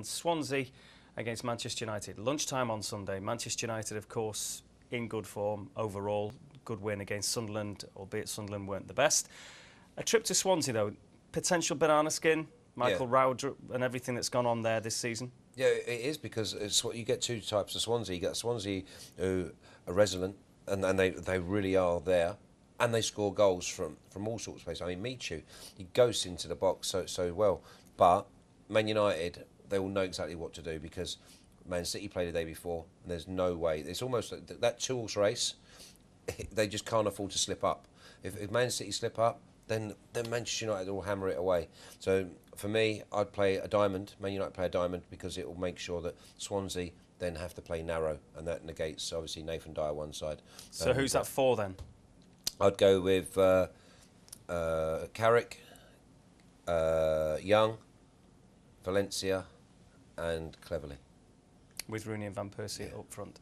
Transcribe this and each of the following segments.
and Swansea against Manchester United. Lunchtime on Sunday. Manchester United, of course, in good form overall. Good win against Sunderland, albeit Sunderland weren't the best. A trip to Swansea, though, potential banana skin, Michael Rowd and everything that's gone on there this season. Yeah, it is, because it's what you get two types of Swansea. You get Swansea who are resilient, and they really are there, and they score goals from all sorts of places. I mean, Michu, he goes into the box so well. But Man United, they will know exactly what to do, because Man City played the day before, and there's no way. It's almost like that two-horse race. They just can't afford to slip up. If Man City slip up, then Manchester United will hammer it away. So for me, I'd play a diamond. Man United play a diamond, because it will make sure that Swansea then have to play narrow, and that negates obviously Nathan Dyer one side. So who's that for then? I'd go with Carrick, Young, Valencia, and Cleverley. With Rooney and Van Persie up front.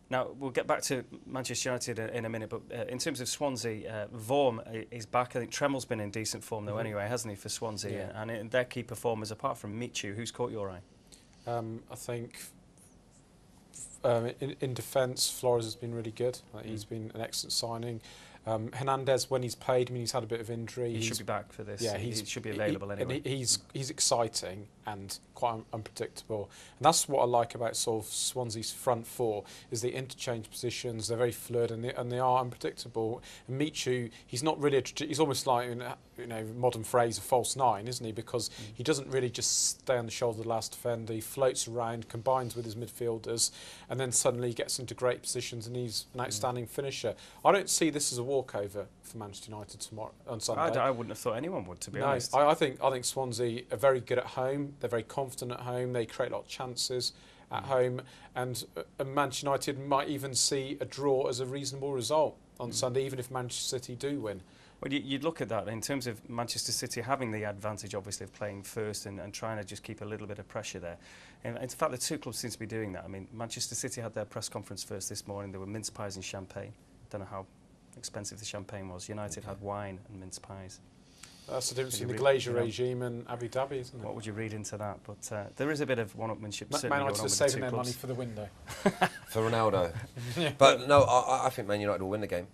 Now, we'll get back to Manchester United in a minute, but in terms of Swansea, Vorm is back. I think Tremel's been in decent form, though, anyway, hasn't he, for Swansea? Yeah. And their key performers, apart from Michu, who's caught your eye? I think in defence, Flores has been really good. He's been an excellent signing. Hernandez, when he's played, I mean, he's had a bit of injury. He should be back for this. Yeah, he should be available anyway. And he's exciting and quite unpredictable. And that's what I like about sort of Swansea's front four, is they interchange positions. They're very fluid, and they are unpredictable. And Michu, he's not really he's almost like, modern phrase, a false nine, isn't he? Because he doesn't really just stay on the shoulder of the last defender. He floats around, combines with his midfielders, and then suddenly gets into great positions, and he's an outstanding finisher. I don't see this as a walkover for Manchester United tomorrow on Sunday. I wouldn't have thought anyone would, to be honest. I think Swansea are very good at home. They're very confident at home. They create a lot of chances at home, and Manchester United might even see a draw as a reasonable result on Sunday, even if Manchester City do win. Well, you'd look at that in terms of Manchester City having the advantage, obviously, of playing first and trying to just keep a little bit of pressure there. And in fact, the two clubs seem to be doing that. I mean, Manchester City had their press conference first this morning. There were mince pies and champagne. Don't know how expensive the champagne was. United had wine and mince pies. That's the difference between the Glazer regime and Abu Dhabi, isn't it? What would you read into that? But there is a bit of one-upmanship. Man United are saving their money for the window. For Ronaldo. But no, I think Man United will win the game.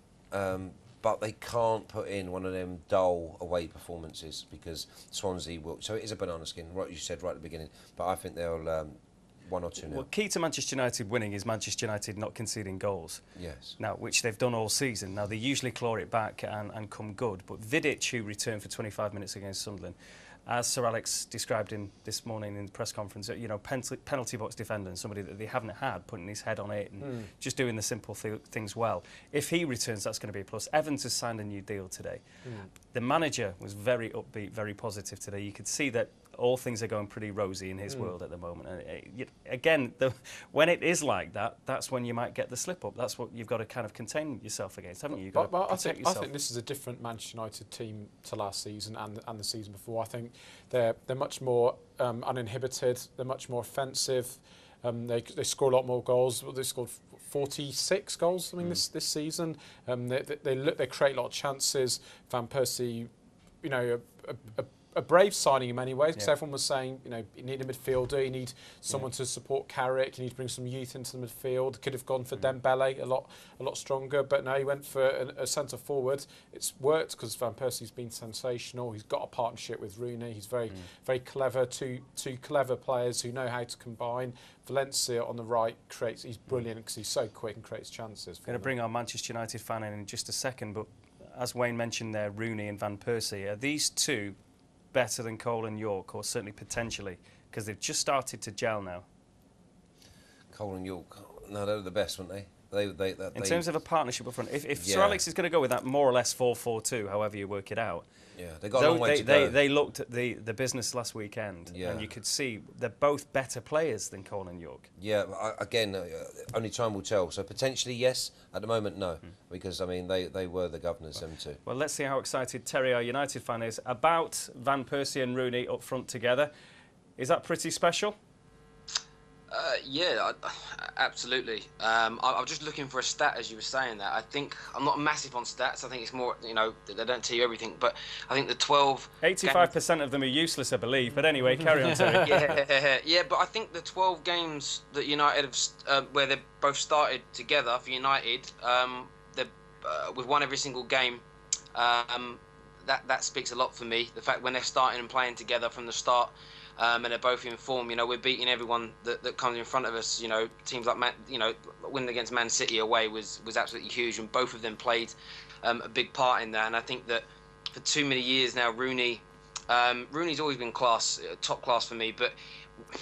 But they can't put in one of them dull away performances, because Swansea will. So it is a banana skin, what you said right at the beginning. But I think they'll 1 or 2 nil. Well, key to Manchester United winning is Manchester United not conceding goals. Yes. Now, which they've done all season. Now, they usually claw it back and come good. But Vidic, who returned for 25 minutes against Sunderland, as Sir Alex described him this morning in the press conference, penalty box defender, and somebody that they haven't had, putting his head on it and just doing the simple things well. If he returns, that's going to be a plus. Evans has signed a new deal today. The manager was very upbeat, very positive today. You could see that all things are going pretty rosy in his world at the moment. And again, when it is like that, that's when you might get the slip up. That's what you've got to kind of contain yourself against, haven't you? You've got to protect yourself. I think this is a different Manchester United team to last season and the season before. I think they're much more uninhibited. They're much more offensive. They score a lot more goals. They scored 46 goals. I mean, this season. They create a lot of chances. Van Persie, a brave signing in many ways, because everyone was saying, you need a midfielder, you need someone to support Carrick, you need to bring some youth into the midfield. Could have gone for Dembele a lot stronger, but no, he went for a centre forward. It's worked because Van Persie's been sensational. He's got a partnership with Rooney. He's very clever. Two clever players who know how to combine. Valencia on the right he's brilliant because he's so quick and creates chances. Going to bring our Manchester United fan in just a second, but as Wayne mentioned there, Rooney and Van Persie, are these two better than Cole and York, or certainly potentially, because they've just started to gel now? Cole and York, no, they were the best, weren't they? In terms of a partnership up front, if Sir Alex is going to go with that more or less 4-4-2, however you work it out, they got a long way to go. They looked at the business last weekend, and you could see they're both better players than Cole and York. Yeah, again, only time will tell. So potentially yes, at the moment no, because I mean they were the governors, them two. Well, let's see how excited Terry, our United fan, is about Van Persie and Rooney up front together. Is that pretty special? Yeah, absolutely. I was just looking for a stat as you were saying that. I think I'm not massive on stats. I think it's more, they don't tell you everything. But I think the 12 85% of them are useless, I believe. But anyway, carry on, Terry. yeah. But I think the 12 games that United have, where they both started together for United, we've won every single game. That speaks a lot for me. The fact when they're starting and playing together from the start. And they're both in form. We're beating everyone that comes in front of us. Teams like winning against Man City away was absolutely huge, and both of them played a big part in that. And I think that for too many years now, Rooney's always been top class for me. But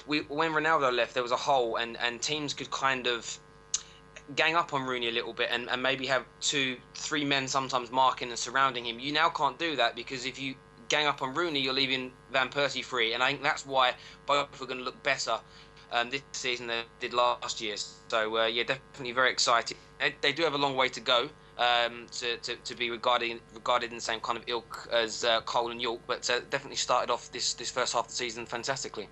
when Ronaldo left, there was a hole, and teams could kind of gang up on Rooney a little bit and maybe have 2-3 men sometimes marking and surrounding him. You now can't do that, because if you gang up on Rooney, you're leaving Van Persie free, and I think that's why both are going to look better this season than they did last year. So yeah, definitely very excited. They do have a long way to go to be regarded in the same kind of ilk as Cole and York, but definitely started off this first half of the season fantastically.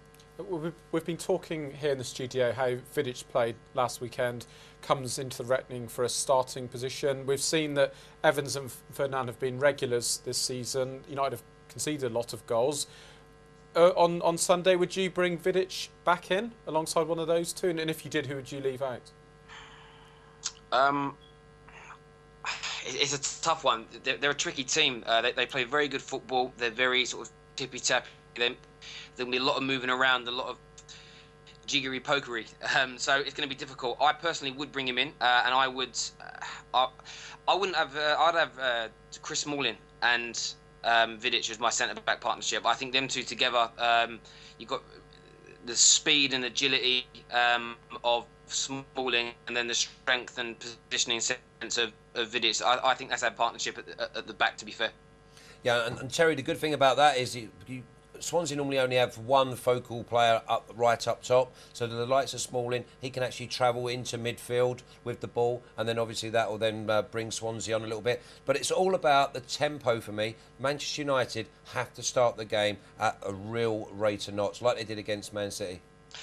We've been talking here in the studio how Vidic played last weekend, comes into the reckoning for a starting position. We've seen that Evans and Fernand have been regulars this season. United have conceded a lot of goals. On Sunday, would you bring Vidic back in alongside one of those two? And if you did, who would you leave out? It's a tough one. They're a tricky team. They play very good football. They're very sort of tippy-tappy. There'll be a lot of moving around, a lot of jiggery-pokery. So it's going to be difficult. I personally would bring him in, and I would. I wouldn't have. I'd have Chris Smalling and Vidic as my centre-back partnership. I think them two together, you've got the speed and agility of Smalling, and then the strength and positioning sense of Vidic. I think that's our partnership at the back, to be fair. Yeah, and Terry, the good thing about that is Swansea normally only have one focal player right up top, so the likes of Smalling, he can actually travel into midfield with the ball, and then obviously that will then bring Swansea on a little bit. But it's all about the tempo for me. Manchester United have to start the game at a real rate of knots, like they did against Man City.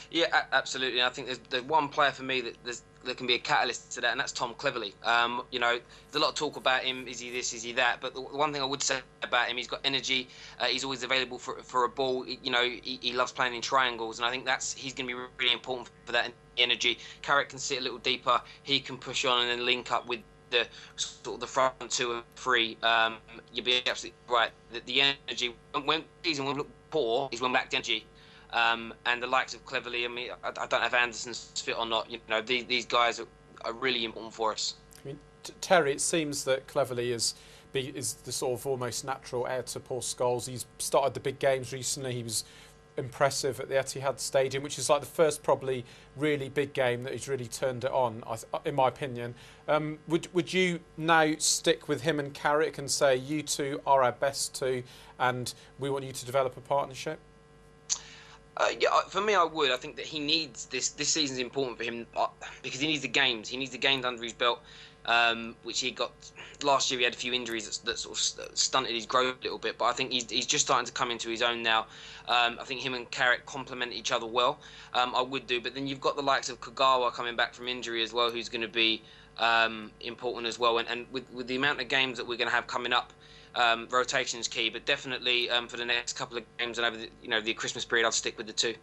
Yeah, absolutely. I think there's one player for me that can be a catalyst to that, and that's Tom Cleverley. There's a lot of talk about him. Is he this? Is he that? But the one thing I would say about him, he's got energy. He's always available for a ball. He loves playing in triangles, and I think he's going to be really important for that energy. Carrick can sit a little deeper. He can push on and then link up with the sort of the front two and three. You'll be absolutely right. The energy when season will look poor is when lacked energy. And the likes of Cleverley, I don't know if Anderson's fit or not. These guys are really important for us. I mean, Terry, it seems that Cleverley is the sort of almost natural heir to Paul Scholes. He's started the big games recently. He was impressive at the Etihad Stadium, which is like the first probably really big game that he's really turned it on, in my opinion. Would you now stick with him and Carrick and say, you two are our best two and we want you to develop a partnership? Yeah, for me, I would. I think that he needs this. This season's important for him because he needs the games. He needs the games under his belt, which he got last year. He had a few injuries that sort of stunted his growth a little bit. But I think he's just starting to come into his own now. I think him and Carrick complement each other well. I would do. But then you've got the likes of Kagawa coming back from injury as well, who's going to be important as well. And with the amount of games that we're going to have coming up. Rotation is key, but definitely for the next couple of games and over the Christmas period, I'll stick with the two.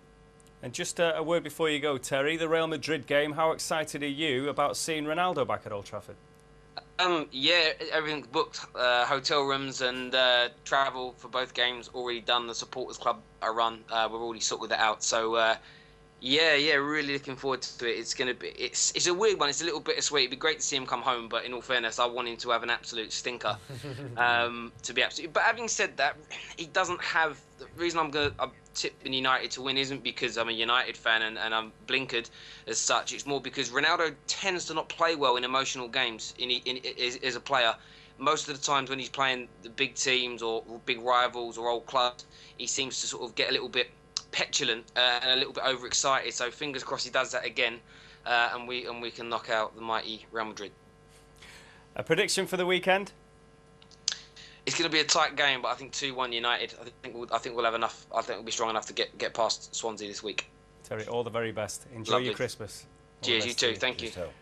And just a word before you go, Terry, the Real Madrid game, how excited are you about seeing Ronaldo back at Old Trafford? Yeah, everything's booked. Hotel rooms and travel for both games already done. The supporters club I run, we're already sorted that out. So yeah, really looking forward to it. It's a weird one. It's a little bittersweet. It'd be great to see him come home, but in all fairness, I want him to have an absolute stinker. To be absolute. But having said that, he doesn't have the reason I'm tipping United to win isn't because I'm a United fan and I'm blinkered as such. It's more because Ronaldo tends to not play well in emotional games as a player. Most of the times when he's playing the big teams or big rivals or old clubs, he seems to sort of get a little bit petulant and a little bit overexcited. So fingers crossed he does that again, and we can knock out the mighty Real Madrid. A prediction for the weekend? It's going to be a tight game, but I think 2-1 United. I think we'll have enough. I think we'll be strong enough to get past Swansea this week. Terry, all the very best. Enjoy Lovely. your Christmas. All the Cheers, you best to too. Thank you. Just tell.